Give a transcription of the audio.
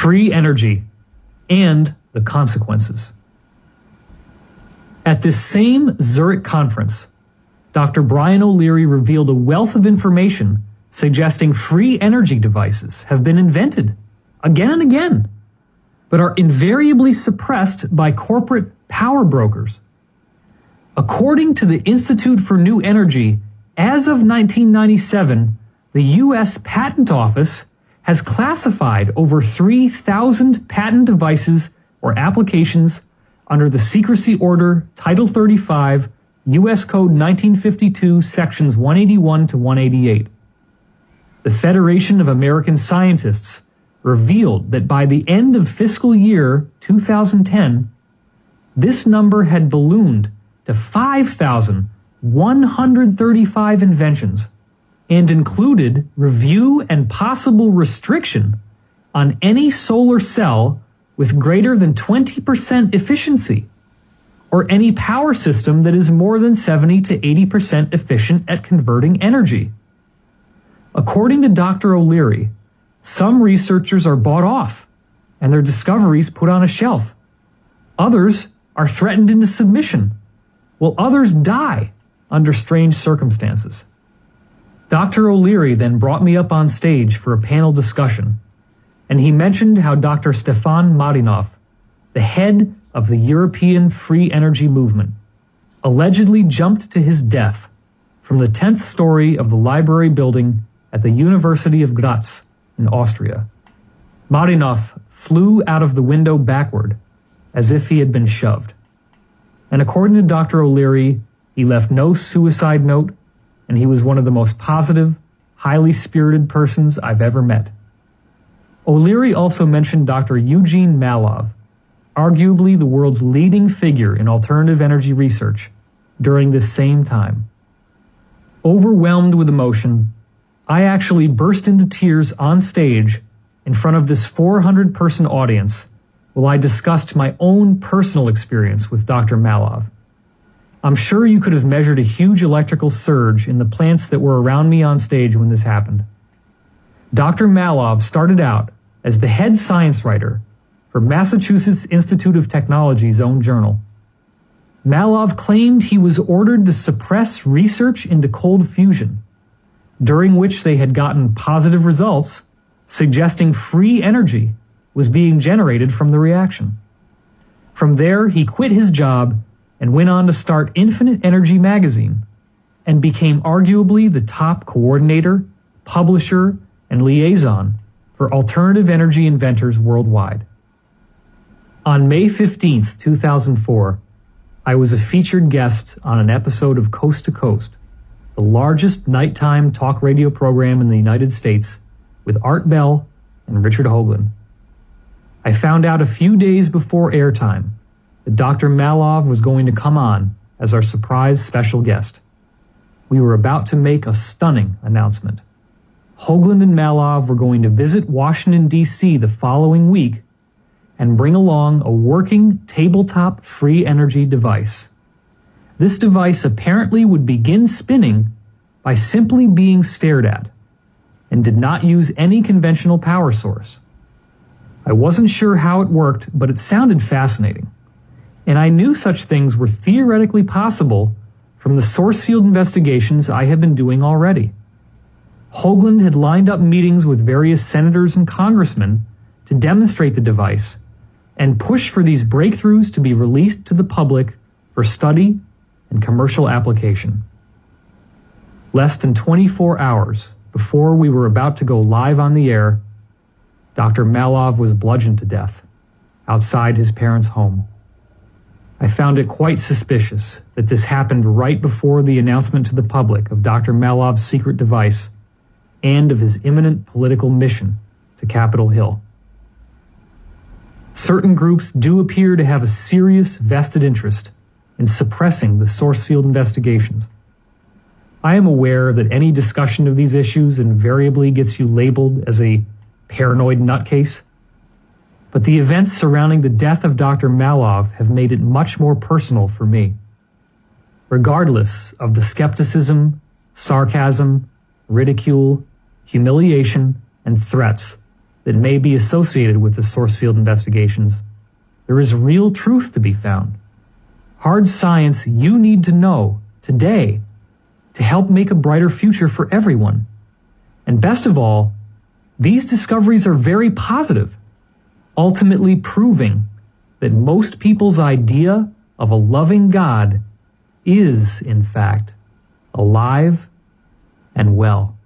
free energy, and the consequences. At this same Zurich conference, Dr. Brian O'Leary revealed a wealth of information suggesting free energy devices have been invented again and again, but are invariably suppressed by corporate power brokers. According to the Institute for New Energy, as of 1997, the U.S. Patent Office has classified over 3,000 patent devices or applications under the Secrecy Order Title 35, U.S. Code 1952, Sections 181 to 188. The Federation of American Scientists revealed that by the end of fiscal year 2010, this number had ballooned to 5,135 inventions and included review and possible restriction on any solar cell with greater than 20% efficiency, or any power system that is more than 70 to 80% efficient at converting energy. According to Dr. O'Leary, some researchers are bought off and their discoveries put on a shelf. Others are threatened into submission, while others die under strange circumstances. Dr. O'Leary then brought me up on stage for a panel discussion, and he mentioned how Dr. Stefan Marinov, the head of the European free energy movement, allegedly jumped to his death from the 10th story of the library building at the University of Graz in Austria. Marinov flew out of the window backward as if he had been shoved. And according to Dr. O'Leary, he left no suicide note, and he was one of the most positive, highly spirited persons I've ever met. O'Leary also mentioned Dr. Eugene Malov, arguably the world's leading figure in alternative energy research, during this same time. Overwhelmed with emotion, I actually burst into tears on stage in front of this 400-person audience while I discussed my own personal experience with Dr. Malov. I'm sure you could have measured a huge electrical surge in the plants that were around me on stage when this happened. Dr. Malov started out as the head science writer for Massachusetts Institute of Technology's own journal. Malov claimed he was ordered to suppress research into cold fusion, during which they had gotten positive results suggesting free energy was being generated from the reaction. From there, he quit his job and went on to start Infinite Energy magazine and became arguably the top coordinator, publisher, and liaison for alternative energy inventors worldwide. On May 15th, 2004, I was a featured guest on an episode of Coast to Coast, the largest nighttime talk radio program in the United States, with Art Bell and Richard Hoagland. I found out a few days before airtime that Dr. Malov was going to come on as our surprise special guest. We were about to make a stunning announcement. Hoagland and Malov were going to visit Washington, D.C. the following week and bring along a working tabletop free energy device. This device apparently would begin spinning by simply being stared at and did not use any conventional power source. I wasn't sure how it worked, but it sounded fascinating. And I knew such things were theoretically possible from the source field investigations I had been doing already. Hoagland had lined up meetings with various senators and congressmen to demonstrate the device and push for these breakthroughs to be released to the public for study and commercial application. Less than 24 hours before we were about to go live on the air, Dr. Malov was bludgeoned to death outside his parents' home. I found it quite suspicious that this happened right before the announcement to the public of Dr. Malov's secret device and of his imminent political mission to Capitol Hill. Certain groups do appear to have a serious vested interest in suppressing the source field investigations. I am aware that any discussion of these issues invariably gets you labeled as a paranoid nutcase, but the events surrounding the death of Dr. Malov have made it much more personal for me. Regardless of the skepticism, sarcasm, ridicule, humiliation, and threats that may be associated with the source field investigations. There is real truth to be found. Hard science you need to know today to help make a brighter future for everyone. And best of all, these discoveries are very positive, ultimately proving that most people's idea of a loving God is, in fact, alive and well.